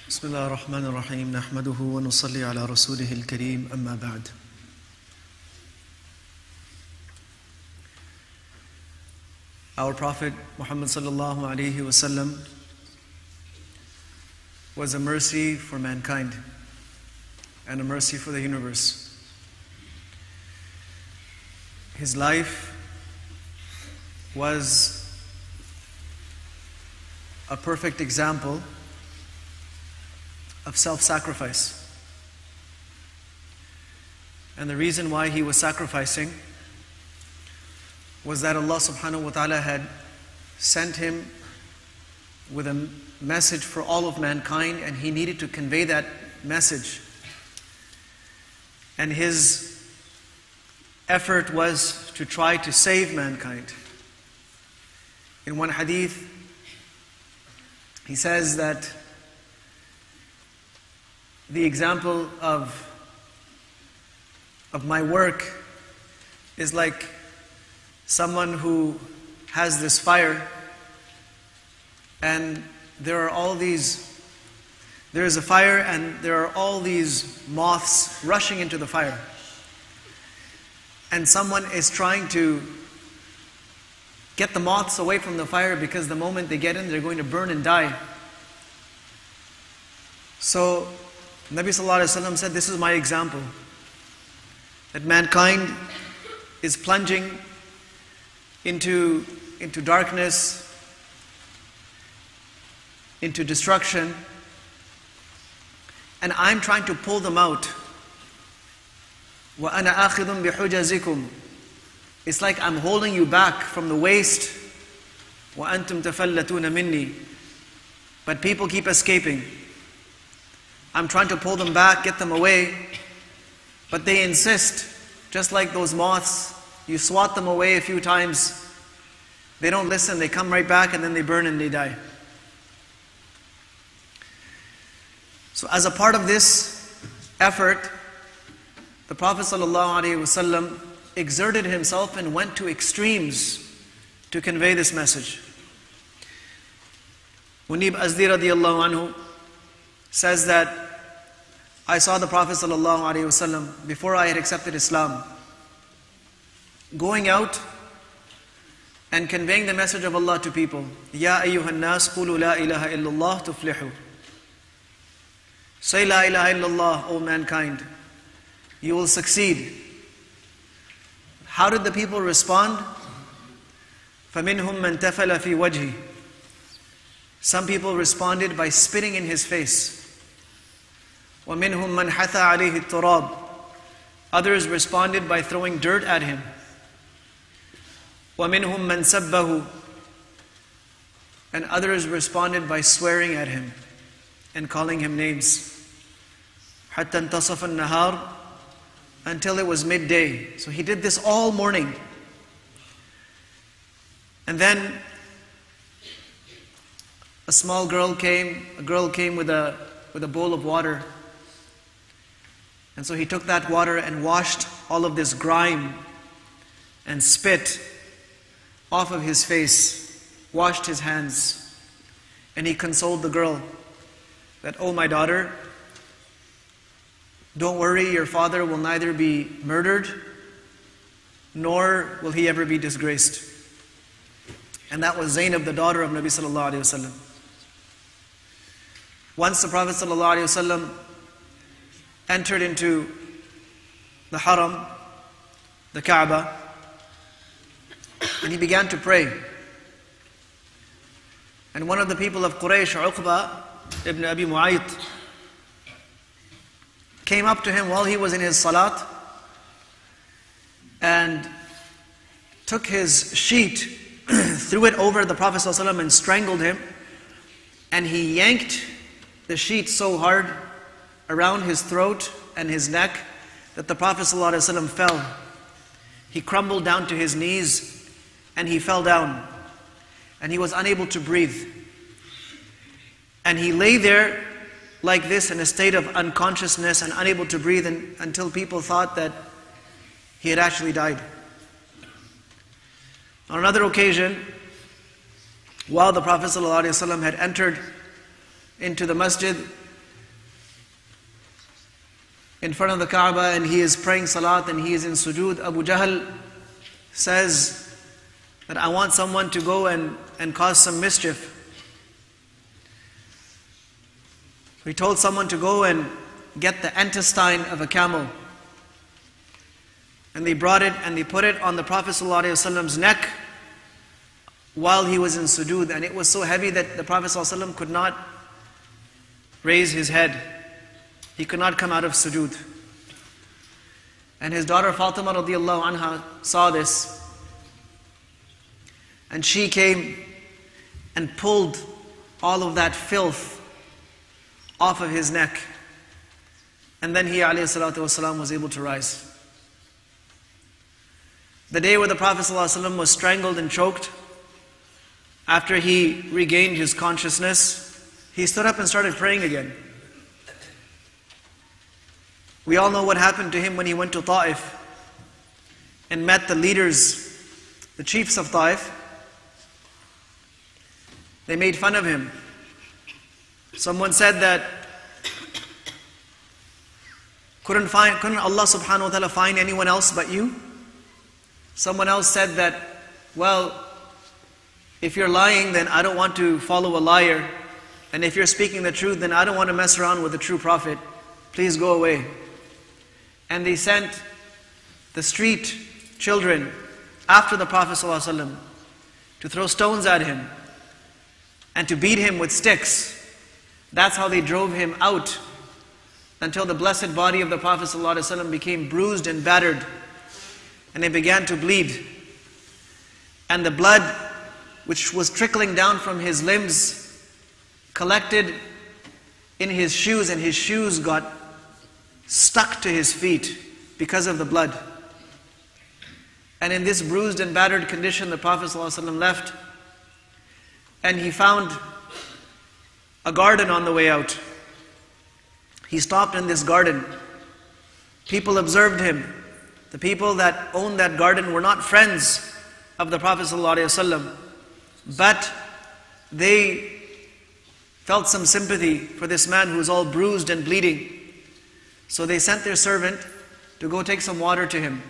بسم الله الرحمن الرحيم نحمده ونصلي على رسوله الكريم أما بعد. Our Prophet Muhammad sallallahu alayhi wasallam was a mercy for mankind and a mercy for the universe. His life was a perfect example of self-sacrifice. And the reason why he was sacrificing was that Allah subhanahu wa ta'ala had sent him with a message for all of mankind, and he needed to convey that message. And his effort was to try to save mankind. In one hadith, he says that the example of my work is like someone who has this fire, and there is a fire and there are all these moths rushing into the fire. And someone is trying to get the moths away from the fire, because the moment they get in, they're going to burn and die. So Nabi sallallahu alaihi wasallam said, this is my example, that mankind is plunging into darkness, into destruction, and I'm trying to pull them out. وَأَنَا آخِذٌ بِحُجَزِكُمْ. It's like I'm holding you back from the waist. وَأَنْتُمْ تَفَلَّتُونَ مِنِّي. But people keep escaping. I'm trying to pull them back, get them away, but they insist. Just like those moths, you swat them away a few times, they don't listen, they come right back, and then they burn and they die. So as a part of this effort, the Prophet ﷺ exerted himself and went to extremes to convey this message. Munib Azdi radiallahu anhu says that I saw the Prophet ﷺ before I had accepted Islam, going out and conveying the message of Allah to people. Ya ayyuhan nas qulu la ilaha illallah tuflihu. Say la ilaha illallah, O mankind, you will succeed. How did the people respond? فَمِنْهُمْ مَنْ تَفَلَ فِي وَجْهِ. Some people responded by spitting in his face. وَمِنْهُمْ مَنْ حَثَى عَلَيْهِ التُّرَابِ. Others responded by throwing dirt at him. وَمِنْهُمْ مَنْ سَبَّهُ. And others responded by swearing at him and calling him names. حَتَّى انْتَصَفَ النَّهَارِ. Until it was midday. So he did this all morning. And then a girl came with a bowl of water. And so he took that water and washed all of this grime and spit off of his face, washed his hands. And he consoled the girl that, "Oh, my daughter, don't worry, your father will neither be murdered, nor will he ever be disgraced." And that was Zainab, the daughter of Nabi sallallahu alaihi wasallam. Once the Prophet sallallahu alaihi wasallam entered into the Haram, the Kaaba, and he began to pray. And one of the people of Quraysh, Uqba ibn Abi Mu'ayt, came up to him while he was in his salat and took his sheet, threw it over the Prophet ﷺ and strangled him. And he yanked the sheet so hard around his throat and his neck that the Prophet ﷺ fell. He crumbled down to his knees and he fell down. And he was unable to breathe. And he lay there like this in a state of unconsciousness and unable to breathe until people thought that he had actually died. On another occasion, while the Prophet ﷺ had entered into the masjid in front of the Kaaba and he is praying salat and he is in sujood, Abu Jahl says that I want someone to go and cause some mischief. So he told someone to go and get the intestine of a camel. And they brought it and they put it on the Prophet ﷺ's neck while he was in sujood. And it was so heavy that the Prophet ﷺ could not raise his head. He could not come out of sujood. And his daughter Fatima radiallahu anha saw this. And she came and pulled all of that filth off of his neck. And then he alayhi salatu wasalam was able to rise. The day where the Prophet ﷺ was strangled and choked, after he regained his consciousness, he stood up and started praying again. We all know what happened to him when he went to Ta'if and met the leaders, the chiefs of Ta'if. They made fun of him. Someone said that couldn't Allah subhanahu wa ta'ala find anyone else but you? Someone else said that, well, if you're lying, then I don't want to follow a liar. And if you're speaking the truth, then I don't want to mess around with the true prophet. Please go away. And they sent the street children after the Prophet ﷺ to throw stones at him and to beat him with sticks. That's how they drove him out until the blessed body of the Prophet ﷺ became bruised and battered and it began to bleed. And the blood which was trickling down from his limbs collected in his shoes, and his shoes got stuck to his feet because of the blood. And in this bruised and battered condition, the Prophet ﷺ left, and he found a garden on the way out. He stopped in this garden. People observed him. The people that owned that garden were not friends of the Prophet ﷺ, but they felt some sympathy for this man who was all bruised and bleeding. So they sent their servant to go take some water to him.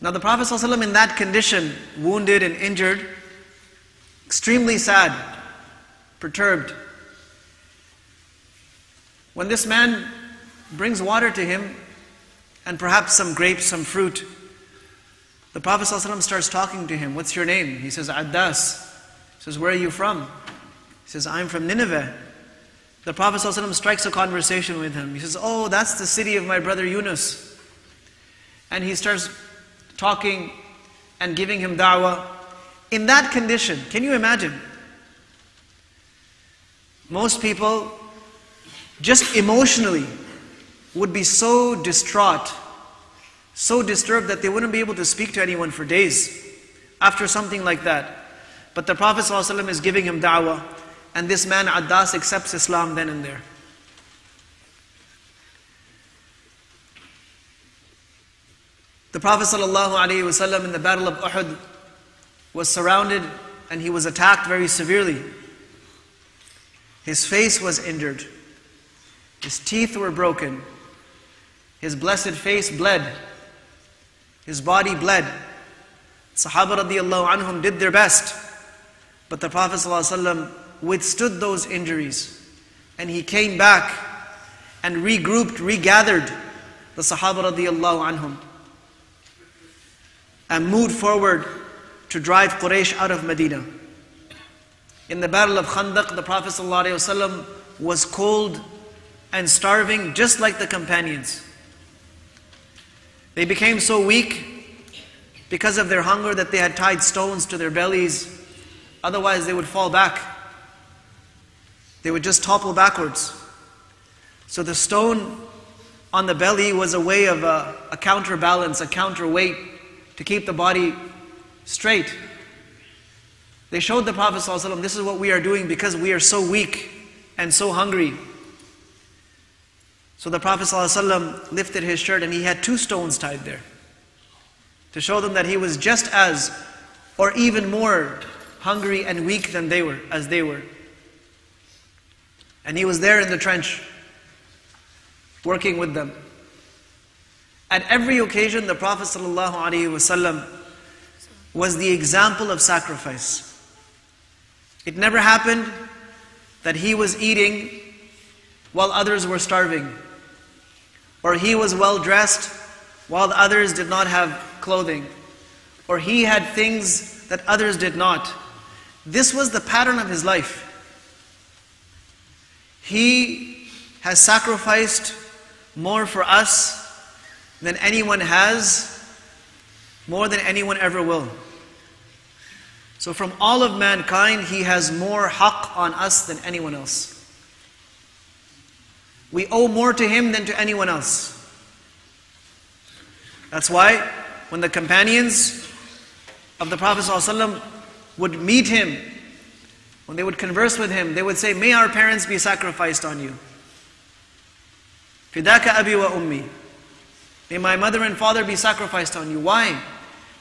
Now the Prophet ﷺ in that condition, wounded and injured, extremely sad, perturbed. When this man brings water to him, and perhaps some grapes, some fruit, the Prophet ﷺ starts talking to him. What's your name? He says, Addas. He says, where are you from? He says, I'm from Nineveh. The Prophet ﷺ strikes a conversation with him. He says, oh, that's the city of my brother Yunus. And he starts talking and giving him da'wah. In that condition, can you imagine? Most people, just emotionally, would be so distraught, so disturbed that they wouldn't be able to speak to anyone for days after something like that. But the Prophet ﷺ is giving him da'wah, and this man Addas accepts Islam then and there. The Prophet ﷺ in the Battle of Uhud was surrounded and he was attacked very severely. His face was injured. His teeth were broken. His blessed face bled. His body bled. Sahaba radiallahu anhum did their best. But the Prophet ﷺ withstood those injuries. And he came back and regrouped, regathered the Sahaba radiallahu anhum. And moved forward to drive Quraysh out of Medina. In the Battle of Khandaq, the Prophet ﷺ was cold and starving just like the companions. They became so weak because of their hunger that they had tied stones to their bellies. Otherwise they would fall back. They would just topple backwards. So the stone on the belly was a way of a counterbalance, a counterweight to keep the body straight. They showed the Prophet ﷺ, this is what we are doing because we are so weak and so hungry. So the Prophet ﷺ lifted his shirt and he had 2 stones tied there to show them that he was just as or even more hungry and weak than they were. And he was there in the trench. working with them. At every occasion, the Prophet ﷺ was the example of sacrifice. It never happened that he was eating while others were starving, or he was well dressed while others did not have clothing, or he had things that others did not. This was the pattern of his life. He has sacrificed more for us than anyone has, more than anyone ever will. So from all of mankind, he has more haqq on us than anyone else. We owe more to him than to anyone else. That's why when the companions of the Prophet ﷺ would meet him, when they would converse with him, they would say, "May our parents be sacrificed on you. Fidaka abi wa ummi. May my mother and father be sacrificed on you." Why?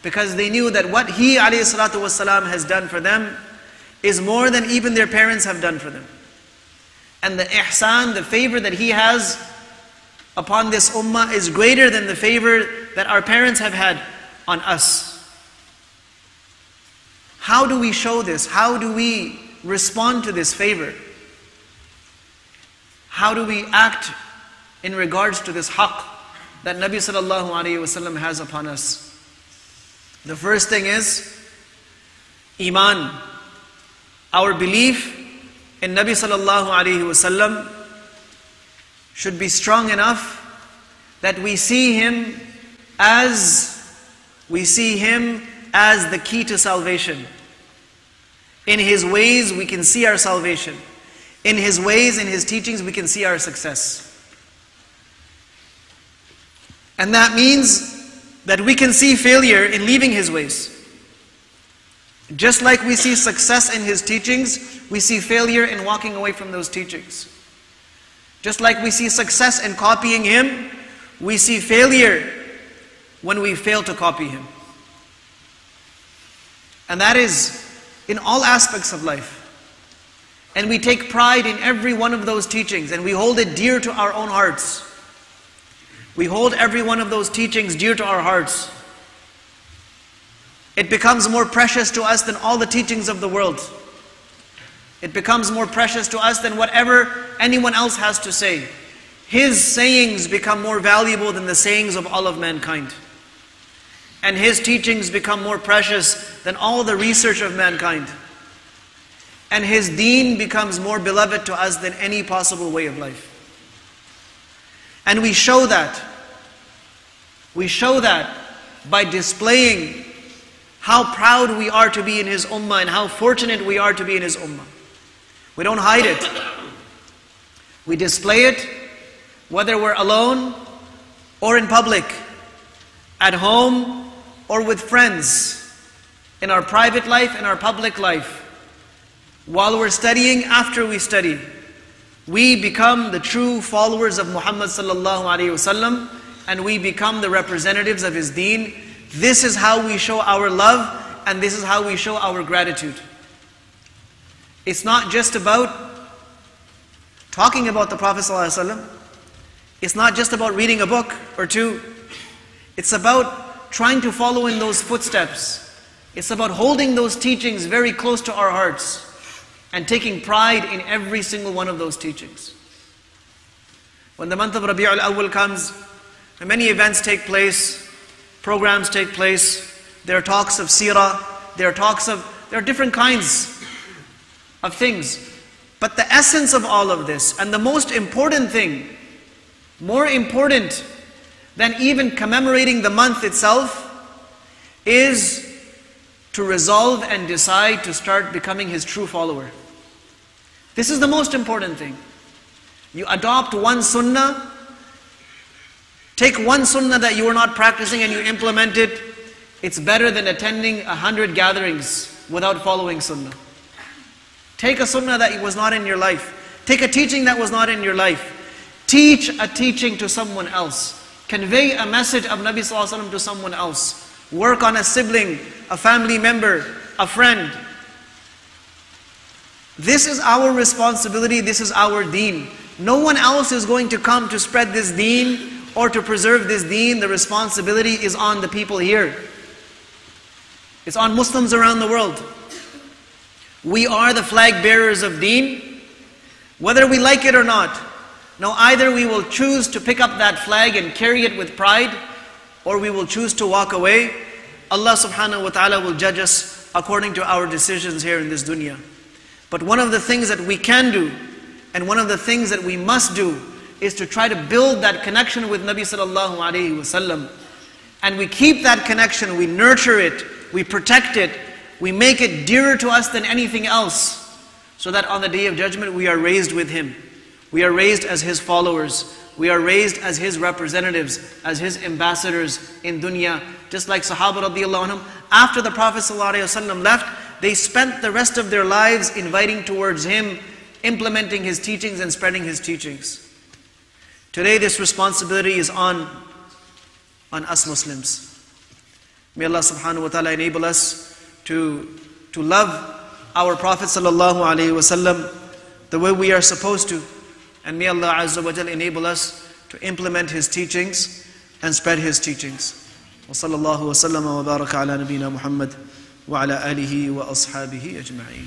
Because they knew that what he ﷺ has done for them is more than even their parents have done for them. And the ihsan, the favor that he has upon this ummah is greater than the favor that our parents have had on us. How do we show this? How do we respond to this favor? How do we act in regards to this haqq that Nabi sallallahu alayhi wasallam has upon us? The first thing is Iman. Our belief in Nabi sallallahu alayhi wasallam should be strong enough that we see him as the key to salvation. In his ways we can see our salvation. In his ways, in his teachings, we can see our success. And that means that we can see failure in leaving his ways. Just like we see success in his teachings, we see failure in walking away from those teachings. Just like we see success in copying him, we see failure when we fail to copy him. And that is in all aspects of life. And we take pride in every one of those teachings, and we hold it dear to our own hearts. We hold every one of those teachings dear to our hearts. It becomes more precious to us than all the teachings of the world. It becomes more precious to us than whatever anyone else has to say. His sayings become more valuable than the sayings of all of mankind. And his teachings become more precious than all the research of mankind. And his deen becomes more beloved to us than any possible way of life. And we show that. We show that by displaying how proud we are to be in his ummah and how fortunate we are to be in his ummah. We don't hide it. We display it whether we're alone or in public, at home or with friends, in our private life and our public life. While we're studying, after we study, we become the true followers of Muhammad sallallahu alaihi wasallam, and we become the representatives of his deen. This is how we show our love, and this is how we show our gratitude. It's not just about talking about the Prophet sallallahu alaihi wasallam. It's not just about reading a book or two. It's about trying to follow in those footsteps. It's about holding those teachings very close to our hearts and taking pride in every single one of those teachings. When the month of Rabi'ul Awwal comes, many events take place, programs take place, there are talks of seerah, there are different kinds of things. But the essence of all of this, and the most important thing, more important than even commemorating the month itself, is to resolve and decide to start becoming his true follower. This is the most important thing. You adopt one sunnah, take one sunnah that you are not practicing and you implement it. It's better than attending 100 gatherings without following sunnah. Take a sunnah that was not in your life. Take a teaching that was not in your life. Teach a teaching to someone else. Convey a message of Nabi sallallahu alaihi wasallam to someone else. Work on a sibling, a family member, a friend. This is our responsibility, this is our deen. No one else is going to come to spread this deen or to preserve this deen. The responsibility is on the people here. It's on Muslims around the world. We are the flag bearers of deen, whether we like it or not. Now either we will choose to pick up that flag and carry it with pride, or we will choose to walk away. Allah subhanahu wa ta'ala will judge us according to our decisions here in this dunya. But one of the things that we can do, and one of the things that we must do, is to try to build that connection with Nabi sallallahu alayhi wasallam. And we keep that connection, we nurture it, we protect it, we make it dearer to us than anything else, so that on the Day of Judgment we are raised with Him. We are raised as His followers. We are raised as His representatives, as His ambassadors in dunya. Just like Sahaba radiallahu anhum, after the Prophet ﷺ left, they spent the rest of their lives inviting towards Him, implementing His teachings and spreading His teachings. Today this responsibility is on us Muslims. May Allah subhanahu wa ta'ala enable us to love our Prophet ﷺ the way we are supposed to. And may Allah Azza wa Jal enable us to implement His teachings and spread His teachings. وصلى الله وسلم وبارك على نبينا محمد وعلى آله وأصحابه أجمعين.